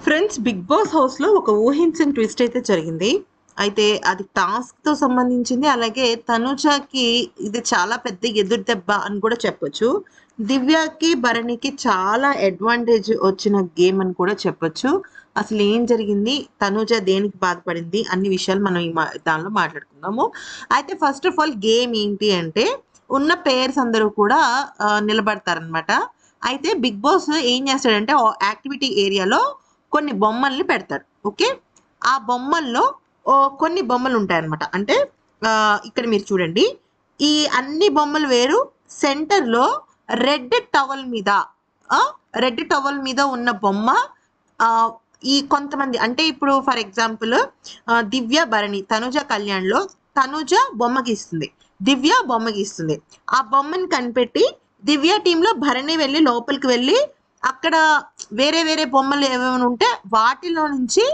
Friends, big boss హౌస్‌లో ఒక ఊహించని ట్విస్ట్ అయితే జరిగింది. అయితే అది టాస్క్‌తో సంబంధించింది. అలాగే తనుజకి ఇది చాలా పెద్ద ఎదురు దెబ్బ అని కూడా చెప్పొచ్చు. దివ్యకి, భరణికి చాలా అడ్వాంటేజ్ వచ్చిన గేమ్ అని కూడా చెప్పొచ్చు. అసలు ఏం జరిగింది? తనుజ దేనికి బాధపడింది? అన్ని విషయాలు మనం దానిలో మాట్లాడుకుందాము. అయితే ఫస్ట్ ఆఫ్ ఆల్ గేమ్ ఏంటి అంటే ఉన్న పేర్స్ అందరూ కూడా నిలబడతారనమాట. అయితే బిగ్ బాస్ ఏం చేస్తాడంటే యాక్టివిటీ ఏరియాలో కొన్ని బొమ్మల్ని పెడతాడు. ఓకే. ఆ బొమ్మల్లో కొన్ని బొమ్మలు ఉంటాయన్నమాట. అంటే ఇక్కడ మీరు చూడండి. ఈ అన్ని బొమ్మలు వేరు. సెంటర్‌లో రెడ్ టవల్ మీద రెడ్ టవల్ మీద ఉన్న బొమ్మ ఆహ్, ఈ కొంతమంది అంటే ఇప్పుడు ఫర్ ఎగ్జాంపుల్ దివ్య, భరణి, తనుజ, కళ్యాణ్‌లో తనుజ బొమ్మ గీస్తుంది. దివ్య బొమ్మ గీస్తుంది. ఆ బొమ్మని కనిపెట్టి దివ్య టీంలో భరణి వెళ్ళి లోపలికి వెళ్ళి అక్కడ వేరే వేరే బొమ్మలు ఏమైనా ఉంటే వాటిలో నుంచి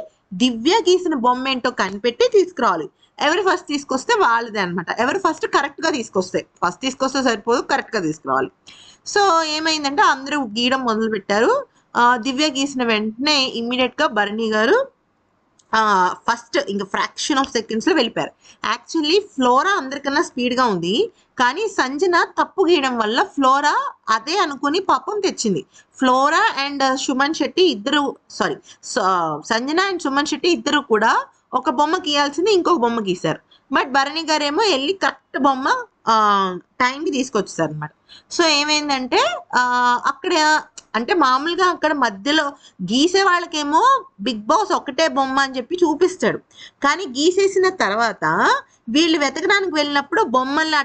దివ్య గీసిన బొమ్మ ఏంటో కనిపెట్టి తీసుకురావాలి. ఎవరు ఫస్ట్ తీసుకొస్తే వాళ్ళదే అనమాట. ఎవరు ఫస్ట్ కరెక్ట్‌గా తీసుకొస్తే సరిపోదు, కరెక్ట్‌గా తీసుకురావాలి. సో, ఏమైందంటే అందరూ గీయడం మొదలుపెట్టారు. దివ్య గీసిన వెంటనే ఇమ్మీడియేట్‌గా భరణి గారు ఫస్ట్ ఇంక ఫ్రాక్షన్ ఆఫ్ సెకండ్స్‌లో వెళ్ళిపోయారు. యాక్చువల్లీ ఫ్లోరా అందరికన్నా స్పీడ్‌గా ఉంది. కానీ సంజన తప్పు గీయడం వల్ల ఫ్లోరా అదే అనుకుని పాపం తెచ్చింది. ఫ్లోరా అండ్ సుమన్ శెట్టి ఇద్దరు సంజన అండ్ సుమన్ శెట్టి ఇద్దరు కూడా ఒక బొమ్మ గీయాల్సింది ఇంకొక బొమ్మ గీశారు. బట్ భరణి గారేమో ఎళ్లి కరెక్ట్ బొమ్మ టైంకి తీసుకొచ్చేసారనమాట. సో, ఏమైందంటే అక్కడ అంటే మామూలుగా అక్కడ మధ్యలో గీసే వాళ్ళకేమో బిగ్ బాస్ ఒకటే బొమ్మ అని చెప్పి చూపిస్తాడు. కానీ గీసేసిన తర్వాత వీళ్ళు వెతకడానికి వెళ్ళినప్పుడు బొమ్మల్ని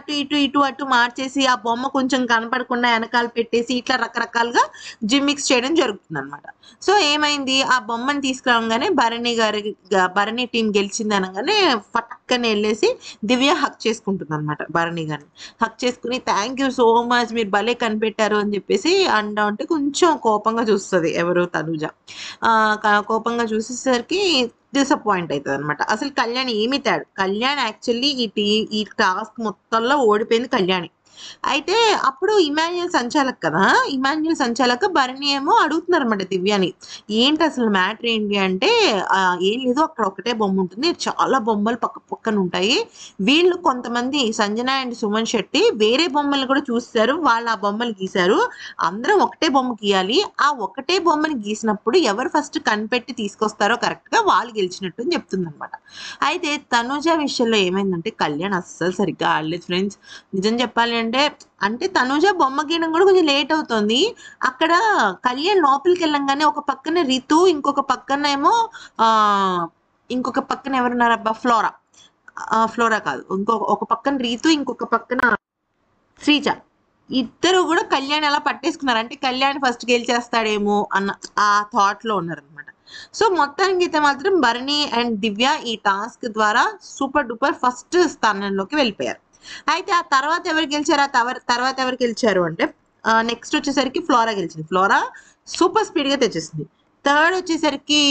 అటు మార్చేసి ఆ బొమ్మ కొంచెం కనపడకుండా వెనకాల పెట్టేసి ఇట్లా రకరకాలుగా జిమ్మిక్స్ చేయడం జరుగుతుందనమాట. సో, ఏమైంది ఆ బొమ్మని తీసుకురాగానే భరణి టీం గెలిచింది అనగానే ఫటక్కన వెళ్ళేసి దివ్య హక్ చేసుకుంటుందనమాట భరణి గారిని. హక్ చేసుకుని థ్యాంక్ యూ సో మచ్, మీరు భలే కనిపెట్టారు అని చెప్పేసి అంటా ఉంటే కొంచెం కోపంగా చూస్తుంది ఎవరు తనుజ. కోపంగా చూసేసరికి డిసప్పాయింట్ అవుతుంది అనమాట. అసలు కళ్యాణ్ ఏమి తేడు. కళ్యాణ్ యాక్చువల్లీ ఈ టాస్క్ మొత్తంలో ఓడిపోయింది కళ్యాణి. అయితే అప్పుడు ఇమాన్యుయల్ సంచాలక్ కదా, ఇమాన్యుయల్ సంచాలక్ భరణి ఏమో అడుగుతున్నారు అనమాట దివ్యని. ఏంటి అసలు మ్యాటర్ ఏంటి అంటే ఏం లేదు, అక్కడ ఒకటే బొమ్మ ఉంటుంది, చాలా బొమ్మలు పక్క పక్కన ఉంటాయి. వీళ్ళు కొంతమంది సంజన అండ్ సుమన్ శెట్టి వేరే బొమ్మలు కూడా చూస్తారు, వాళ్ళు ఆ బొమ్మలు గీశారు. అందరం ఒకటే బొమ్మ గీయాలి. ఆ ఒకటే బొమ్మని గీసినప్పుడు ఎవరు ఫస్ట్ కనిపెట్టి తీసుకొస్తారో కరెక్ట్ గా వాళ్ళు గెలిచినట్టు అని చెప్తుంది అనమాట. అయితే తనుజ విషయంలో ఏమైందంటే కళ్యాణ్ అస్సలు సరిగ్గా ఆడలేదు ఫ్రెండ్స్. నిజం చెప్పాలి అంటే తనుజ బొమ్మ గీయడం కూడా కొంచెం లేట్ అవుతుంది. అక్కడ కళ్యాణ్ లోపలికి వెళ్ళంగానే ఒక పక్కన రితు, ఇంకొక పక్కన ఎవరున్నారబ్బా, ఫ్లోరా కాదు, ఒక పక్కన రీతు, ఇంకొక పక్కన శ్రీజ. ఇద్దరు కూడా కళ్యాణ్ ఎలా పట్టేసుకున్నారు అంటే కళ్యాణ్ ఫస్ట్ గెలిచేస్తాడేమో అన్న ఆ థాట్ లో ఉన్నారనమాట. సో, మొత్తానికి అయితే మాత్రం భరణి అండ్ దివ్య ఈ టాస్క్ ద్వారా సూపర్ డూపర్ ఫస్ట్ స్థానంలోకి వెళ్ళిపోయారు. అయితే ఆ తర్వాత ఎవరు గెలిచారు? తర్వాత ఎవరు గెలిచారు అంటే నెక్స్ట్ వచ్చేసరికి ఫ్లోరా గెలిచింది. ఫ్లోరా సూపర్ స్పీడ్ గా తెచ్చేసింది. థర్డ్ వచ్చేసరికి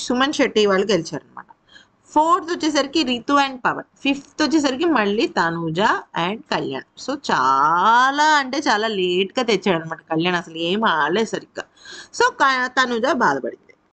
సుమన్ శెట్టి వాళ్ళు గెలిచారు అనమాట. ఫోర్త్ వచ్చేసరికి రితు అండ్ పవన్. ఫిఫ్త్ వచ్చేసరికి మళ్ళీ తనుజ అండ్ కళ్యాణ్. సో, చాలా అంటే చాలా లేట్ గా తెచ్చాడు అనమాట కళ్యాణ్. అసలు ఏం ఆడలేదు సరిగ్గా. సో, తనుజ బాధపడింది.